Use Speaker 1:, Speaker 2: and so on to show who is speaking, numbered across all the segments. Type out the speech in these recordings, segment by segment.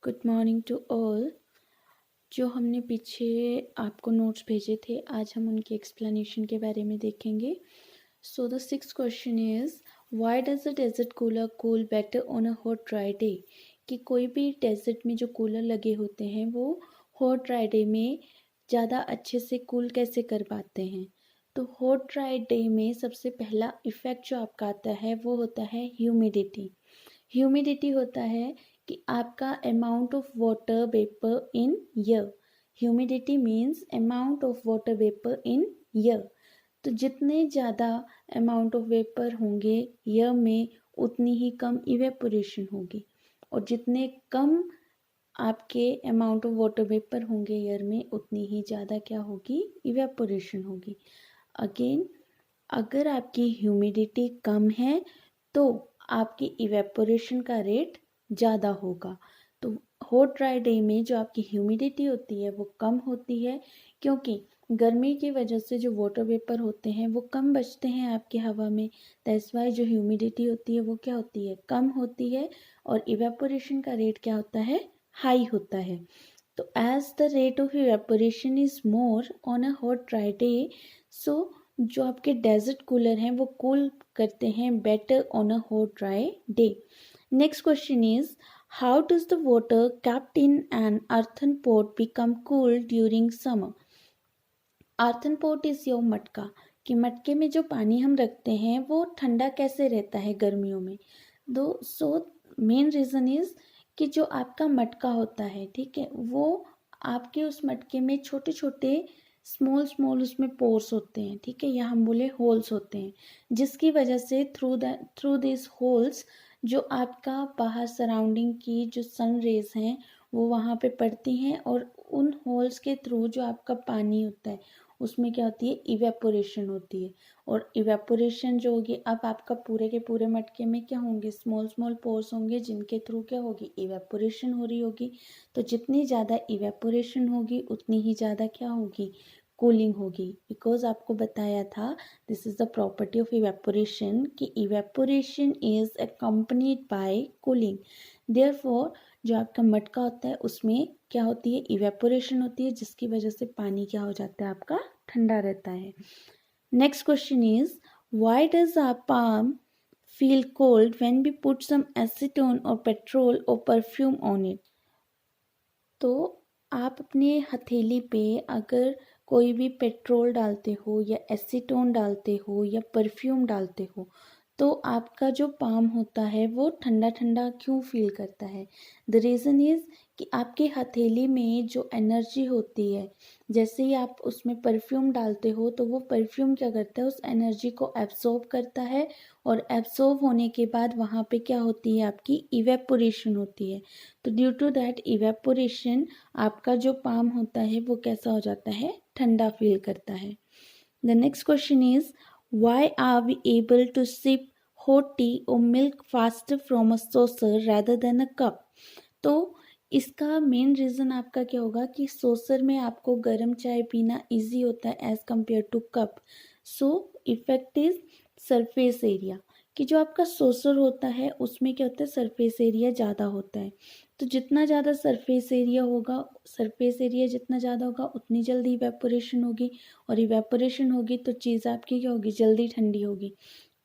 Speaker 1: Good morning to all. जो हमने पीछे आपको नोट्स भेजे थे, आज हम उनकी एक्सप्लेनेशन के बारे में देखेंगे। So the six question is, why does the desert cooler cool better on a hot dry day. कि कोई भी डेजर्ट में जो कूलर लगे होते हैं वो हॉट ड्राई डे में ज़्यादा अच्छे से कूल कैसे कर पाते हैं। तो हॉट ड्राई डे में सबसे पहला इफ़ेक्ट जो आपका आता है वो होता है ह्यूमिडिटी। ह्यूमिडिटी होता है कि आपका amount of water vapour in air. Humidity means amount of water vapour in air. तो जितने ज़्यादा अमाउंट ऑफ वेपर होंगे एयर में, उतनी ही कम इवेपोरेशन होगी, और जितने कम आपके अमाउंट ऑफ वाटर वेपर होंगे एयर में, उतनी ही ज़्यादा क्या होगी, इवेपोरेशन होगी। अगेन, अगर आपकी ह्यूमिडिटी कम है तो आपकी इवेपोरेशन का रेट ज़्यादा होगा। तो हॉट ड्राई डे में जो आपकी ह्यूमिडिटी होती है वो कम होती है, क्योंकि गर्मी की वजह से जो वाटर वेपर होते हैं वो कम बचते हैं आपकी हवा में। दैट्स वाई जो ह्यूमिडिटी होती है वो क्या होती है, कम होती है, और इवेपोरेशन का रेट क्या होता है, हाई होता है। तो as the rate of evaporation is more on a hot dry day, so जो आपके डेजर्ट कूलर हैं वो कूल करते हैं better on a hot dry day. Next question is, how does the water kept in an earthen pot become cool during summer। earthen pot is your मटका, कि मटके में जो पानी हम रखते हैं वो ठंडा कैसे रहता है गर्मियों में। दो सो मेन रीज़न इज कि जो आपका मटका होता है, ठीक है, वो आपके उस मटके में छोटे छोटे स्मॉल उसमें पोर्स होते हैं, ठीक है, या हम बोले होल्स होते हैं, जिसकी वजह से थ्रू दिस होल्स जो आपका बाहर सराउंडिंग की जो सन रेज हैं वो वहाँ पे पड़ती हैं, और उन होल्स के थ्रू जो आपका पानी होता है उसमें क्या होती है, इवेपोरेशन होती है। और इवेपोरेशन जो होगी, अब आपका पूरे के पूरे मटके में क्या होंगे, स्मॉल पोर्स होंगे, जिनके थ्रू क्या होगी, इवेपोरेशन हो रही होगी। तो जितनी ज़्यादा इवेपोरेशन होगी उतनी ही ज़्यादा क्या होगी, कूलिंग होगी। बिकॉज आपको बताया था, this is the property of evaporation, कि evaporation is accompanied by cooling. Therefore जो आपका मटका होता है उसमें क्या होती है, इवेपोरेशन होती है, जिसकी वजह से पानी क्या हो जाता है, आपका ठंडा रहता है। Next question is, why does our palm feel cold when we put some acetone और पेट्रोल और परफ्यूम ऑन इट। तो आप अपने हथेली पे अगर कोई भी पेट्रोल डालते हो या एसीटोन डालते हो या परफ्यूम डालते हो, तो आपका जो पाम होता है वो ठंडा ठंडा क्यों फील करता है। द रीज़न इज़ कि आपके हथेली में जो एनर्जी होती है, जैसे ही आप उसमें परफ्यूम डालते हो तो वो परफ्यूम क्या करता है, उस एनर्जी को एब्सॉर्ब करता है, और एब्सॉर्ब होने के बाद वहाँ पे क्या होती है, आपकी इवेपोरेशन होती है। तो ड्यू टू दैट इवेपोरेशन आपका जो पाम होता है वो कैसा हो जाता है, ठंडा फील करता है। The next question is, why are we able to sip hot tea और milk faster from a saucer rather than a cup. तो इसका मेन रीज़न आपका क्या होगा कि सॉसर में आपको गर्म चाय पीना इजी होता है as compare to cup. So effect is surface area, कि जो आपका सॉसर होता है उसमें क्या होता है, सरफेस एरिया ज़्यादा होता है। तो जितना ज़्यादा सरफेस एरिया होगा, सरफेस एरिया जितना ज़्यादा होगा उतनी जल्दी इवेपोरेशन होगी, और इवेपोरेशन होगी तो चीज़ आपकी क्या होगी, जल्दी ठंडी होगी।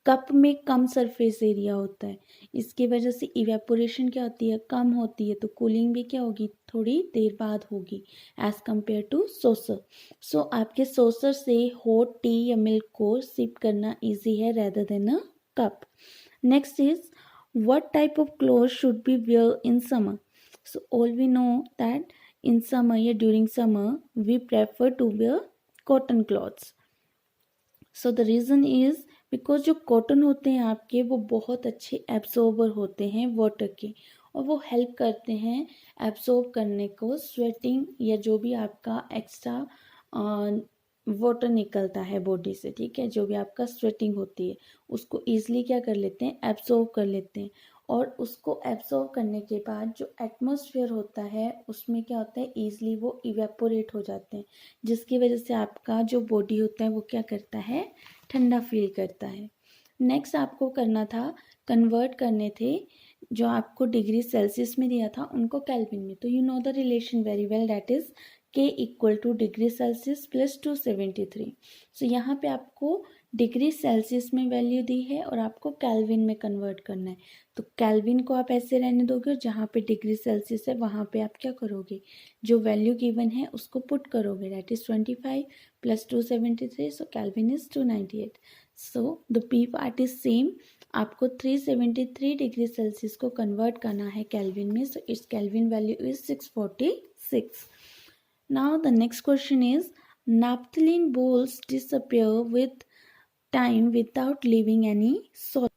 Speaker 1: कप में कम सरफेस एरिया होता है, इसकी वजह से इवेपोरेशन क्या होती है, कम होती है, तो कूलिंग भी क्या होगी, थोड़ी देर बाद होगी एज़ कम्पेयर टू सोसर। सो आपके सोसर से हॉट टी या मिल्क को सिप करना ईजी है rather than a cup. Next is, what type of clothes should we wear in summer? So all we know that in summer, yeah, during summer we prefer to wear cotton clothes. So the reason is because जो cotton होते हैं आपके वो बहुत अच्छे absorber होते हैं water के, और वो हेल्प करते हैं एब्जॉर्ब करने को स्वेटिंग या जो भी आपका एक्स्ट्रा वाटर निकलता है बॉडी से, ठीक है, जो भी आपका स्वेटिंग होती है उसको ईजिली क्या कर लेते हैं, एब्जॉर्ब कर लेते हैं। और उसको एब्जॉर्ब करने के बाद जो एटमॉस्फेयर होता है उसमें क्या होता है, ईजिली वो इवेपोरेट हो जाते हैं, जिसकी वजह से आपका जो बॉडी होता है वो क्या करता है, ठंडा फील करता है। नेक्स्ट आपको करना था, कन्वर्ट करने थे जो आपको डिग्री सेल्सियस में दिया था उनको केल्विन में। तो you know the relation very well, that is K equal two degree Celsius plus 273। सो यहाँ पे आपको डिग्री सेल्सियस में वैल्यू दी है और आपको केल्विन में कन्वर्ट करना है। तो केल्विन को आप ऐसे रहने दोगे और जहाँ पे डिग्री सेल्सियस है वहाँ पे आप क्या करोगे, जो वैल्यू गिवन है उसको पुट करोगे, that is 25 plus 273, so kelvin is 298। So the P part is same, आपको 373 डिग्री सेल्सियस को कन्वर्ट करना है केल्विन में, so its kelvin value is 646। Now the next question is naphthalene balls disappear with time without leaving any solid.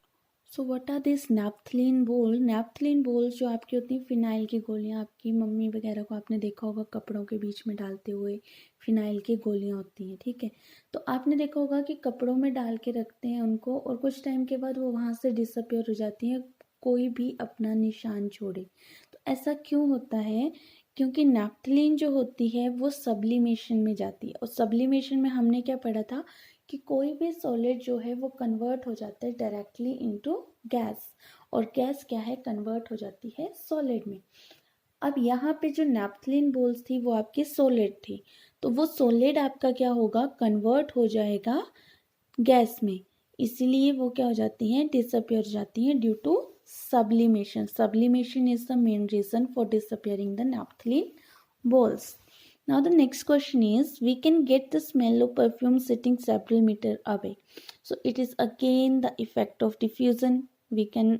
Speaker 1: So what are this naphthalene ball? Naphthalene ball जो आपकी होती हैं phenyl की गोलियां, आपकी मम्मी वगैरह को आपने देखा होगा कपड़ों के बीच में डालते हुए फिनाइल की गोलियां होती हैं, ठीक है। तो आपने देखा होगा कि कपड़ों में डाल के रखते हैं उनको और कुछ टाइम के बाद वो वहाँ से डिसअपियर हो जाती हैं, कोई भी अपना निशान छोड़े। तो ऐसा क्यों होता है? क्योंकि नैप्थलीन जो होती है वो सब्लिमेशन में जाती है, और सब्लिमेशन में हमने क्या पढ़ा था कि कोई भी सॉलिड जो है वो कन्वर्ट हो जाता है डायरेक्टली इनटू गैस, और गैस क्या है, कन्वर्ट हो जाती है सॉलिड में। अब यहाँ पे जो नैप्थलीन बोल्स थी वो आपकी सॉलिड थी, तो वो सॉलिड आपका क्या होगा, कन्वर्ट हो जाएगा गैस में, इसीलिए वो क्या हो जाती हैं, डिसअपियर हो जाती हैं due to sublimation. Sublimation is the main reason for disappearing the naphthalene balls. Now the next question is, we can get the smell of perfume sitting several meters away. So it is again the effect of diffusion. We can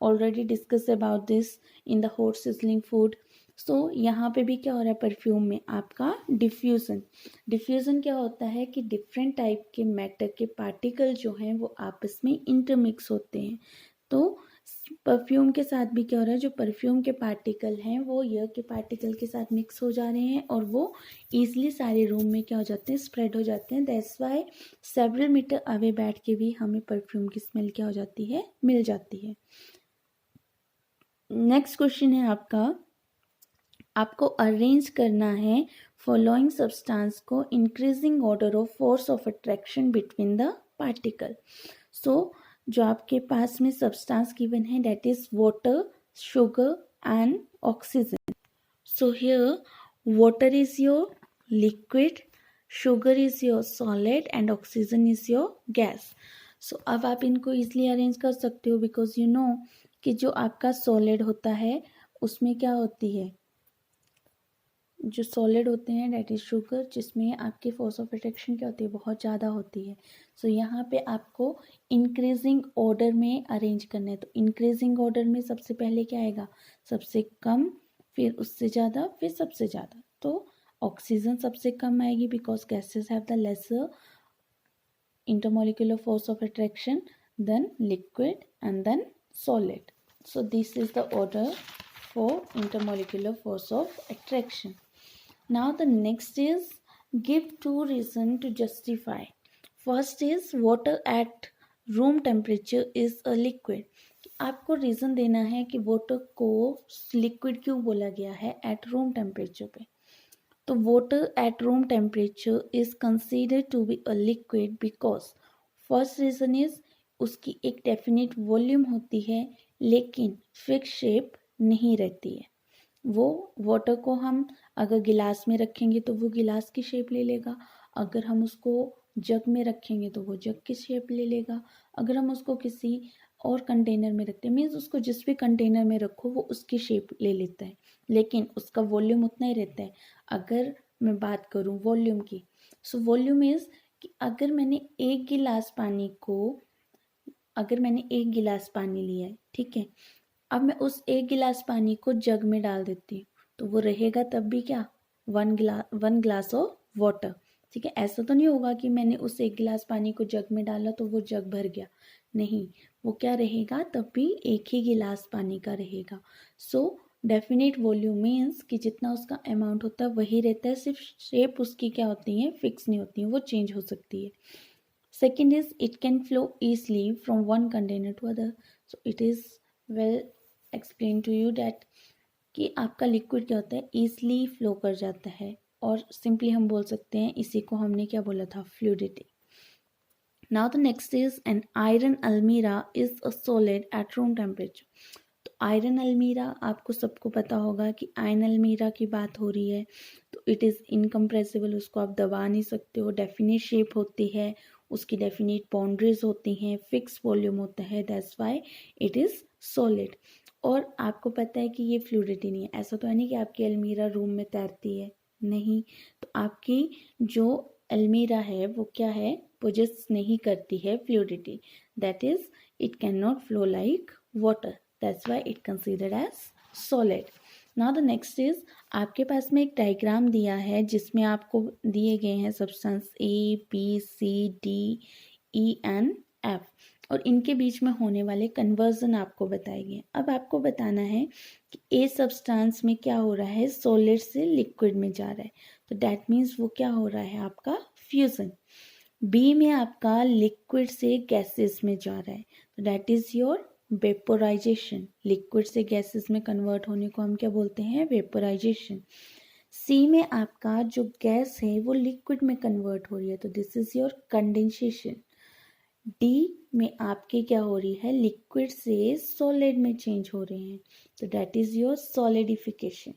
Speaker 1: already discuss about this in the hot sizzling food. So यहाँ पे भी क्या हो रहा है perfume में, आपका diffusion. Diffusion क्या होता है कि डिफरेंट टाइप के मैटर के पार्टिकल जो हैं वो आपस में इंटरमिक्स होते हैं। तो परफ्यूम के साथ भी क्या हो रहा है, जो परफ्यूम के पार्टिकल हैं वो एयर के पार्टिकल के साथ मिक्स हो जा रहे हैं और वो ईजिली सारे रूम में क्या हो जाते हैं, स्प्रेड हो जाते हैं। That's why several meter away बैठ के भी हमें परफ्यूम की स्मेल क्या हो जाती है, मिल जाती है। नेक्स्ट क्वेश्चन है आपको अरेंज करना है फॉलोइंग सब्सटेंस को increasing order of force of attraction between the particle. So जो आपके पास में सब्सटेंस गिवन है that is water, sugar and oxygen. So here water is your liquid, sugar is your solid and oxygen is your gas. So अब आप इनको easily arrange कर सकते हो बिकॉज यू नो कि जो आपका सॉलिड होता है उसमें क्या होती है, जो सॉलिड होते हैं डेट इज शुगर, जिसमें आपकी फोर्स ऑफ अट्रैक्शन क्या होती है, बहुत ज़्यादा होती है। सो यहाँ पे आपको इंक्रीजिंग ऑर्डर में अरेंज करना है। तो इंक्रीजिंग ऑर्डर में सबसे पहले क्या आएगा, सबसे कम, फिर उससे ज़्यादा, फिर सबसे ज़्यादा। तो ऑक्सीजन सबसे कम आएगी because gases have the lesser intermolecular force of attraction, then liquid and then solid. So this is the order for intermolecular force of attraction. Now the next is give two reasons to justify. First is water at room temperature is a liquid. आपको reason देना है कि water को liquid क्यों बोला गया है eight room temperature पे। तो water at room temperature is considered to be a liquid because first reason is उसकी एक डेफिनेट वॉल्यूम होती है लेकिन फिक्स शेप नहीं रहती है। वो वाटर को हम अगर गिलास में रखेंगे तो वो गिलास की शेप ले लेगा, अगर हम उसको जग में रखेंगे तो वो जग की शेप ले लेगा, अगर हम उसको किसी और कंटेनर में रखते हैं मीन्स उसको जिस भी कंटेनर में रखो वो उसकी शेप ले लेता है, लेकिन उसका वॉल्यूम उतना ही रहता है। अगर मैं बात करूं वॉल्यूम की, सो वॉल्यूम इज कि अगर मैंने एक गिलास पानी लिया है, ठीक है, अब मैं उस एक गिलास पानी को जग में डाल देती हूँ तो वो रहेगा तब भी क्या, वन ग्लास ऑफ वाटर, ठीक है। ऐसा तो नहीं होगा कि मैंने उस एक गिलास पानी को जग में डाला तो वो जग भर गया, नहीं, वो क्या रहेगा, तब भी एक ही गिलास पानी का रहेगा। सो डेफिनेट वॉल्यूम मीन्स कि जितना उसका अमाउंट होता है वही रहता है, सिर्फ शेप उसकी क्या होती है, फिक्स नहीं होती है, वो चेंज हो सकती है। Second is it can flow easily from one container to other. So it is well explain to you that कि आपका लिक्विड क्या होता है, ईजली फ्लो कर जाता है, और सिंपली हम बोल सकते हैं इसी को हमने क्या बोला था, fluidity. Now the next is an iron अलमीरा is a solid at room temperature. तो आयरन अलमीरा, आपको सबको पता होगा कि आयरन अलमीरा की बात हो रही है, तो इट इज़ इनकम्प्रेसिबल, उसको आप दबा नहीं सकते हो, डेफिनेट शेप होती है, उसकी डेफिनेट बाउंड्रीज होती हैं, फिक्स वॉल्यूम होता है, that's why it is solid. और आपको पता है कि ये फ्लूइडिटी नहीं है, ऐसा तो है नहीं कि आपकी अलमीरा रूम में तैरती है, नहीं। तो आपकी जो अलमीरा है वो क्या है, पोजेस नहीं करती है fluidity, that is it cannot flow like water, that's why it considered as solid. Now the next is, आपके पास में एक डायग्राम दिया है जिसमें आपको दिए गए हैं substance A, B, C, D, E and F और इनके बीच में होने वाले कन्वर्जन आपको बताए गए। अब आपको बताना है कि A सब्सटेंस में क्या हो रहा है, सॉलिड से लिक्विड में जा रहा है, तो दैट मीन्स वो क्या हो रहा है, आपका फ्यूजन। बी में आपका लिक्विड से गैसेस में जा रहा है, तो that is your vaporisation, liquid से गैसेस में कन्वर्ट होने को हम क्या बोलते हैं, वेपोराइजेशन। सी में आपका जो गैस है वो लिक्विड में कन्वर्ट हो रही है, तो this is your condensation. D में आपके क्या हो रही है, लिक्विड से सॉलिड में चेंज हो रहे हैं, तो that is your solidification.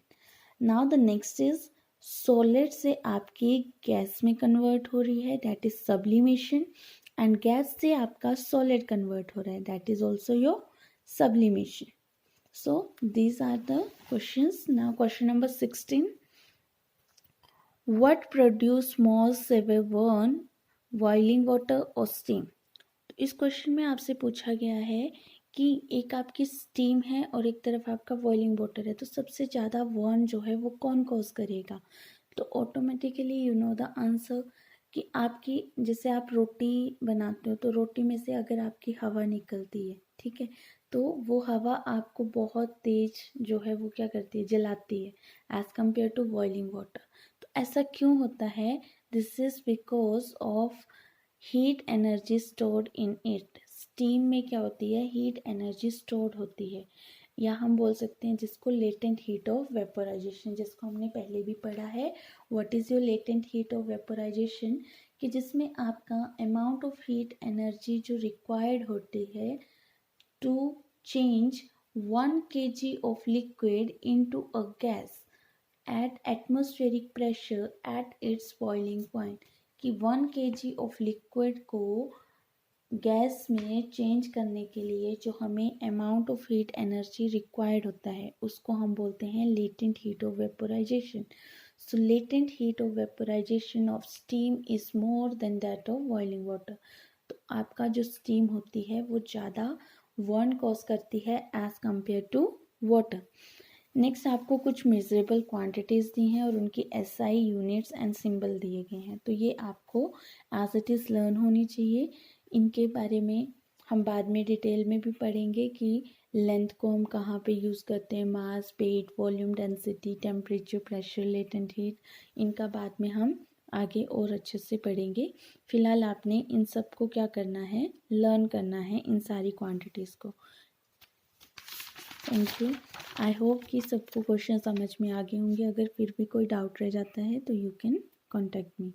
Speaker 1: Now the next is, solid से आपकी गैस में कन्वर्ट हो रही है, that is sublimation, and gas से आपका सॉलिड कन्वर्ट हो रहा है, that is also your sublimation. So these are the questions. Now question number 16, what produce more severe burn, boiling water और स्टीम। तो इस क्वेश्चन में आपसे पूछा गया है कि एक आपकी स्टीम है और एक तरफ आपका बॉइलिंग वाटर है, तो सबसे ज़्यादा वर्न जो है वो कौन कॉज करेगा। तो automatically you know the answer कि आपकी, जैसे आप रोटी बनाते हो तो रोटी में से अगर आपकी हवा निकलती है, ठीक है, तो वो हवा आपको बहुत तेज जो है वो क्या करती है, जलाती है as compare to boiling water. तो ऐसा क्यों होता है, this is because of heat energy stored in it. Steam में क्या होती है, हीट एनर्जी स्टोर्ड होती है, या हम बोल सकते हैं जिसको लेटेंट हीट ऑफ वेपोराइजेशन, जिसको हमने पहले भी पढ़ा है, what is your latent heat of vaporization, कि जिसमें आपका अमाउंट ऑफ हीट एनर्जी जो रिक्वायर्ड होती है to change 1 kg of liquid into a gas at atmospheric pressure at its boiling point, कि 1 kg ऑफ लिक्विड को गैस में change करने के लिए जो हमें amount of heat energy required होता है उसको हम बोलते हैं latent heat of vaporization. So latent heat of vaporisation of steam is more than that of boiling water. तो आपका जो स्टीम होती है वो ज़्यादा वर्न कॉज करती है as compare to water. Next आपको कुछ मेजरेबल क्वांटिटीज़ दी हैं और उनकी एसआई यूनिट्स एंड सिंबल दिए गए हैं, तो ये आपको एज इट इज़ लर्न होनी चाहिए। इनके बारे में हम बाद में डिटेल में भी पढ़ेंगे कि लेंथ को हम कहाँ पे यूज़ करते हैं, mass, weight, volume, density, temperature, pressure, latent heat, इनका बाद में हम आगे और अच्छे से पढ़ेंगे। फिलहाल आपने इन सब को क्या करना है, लर्न करना है इन सारी क्वांटिटीज़ को। Thank you. आई होप कि सबको क्वेश्चन समझ में आ गए होंगे। अगर फिर भी कोई डाउट रह जाता है तो यू कैन कॉन्टेक्ट मी।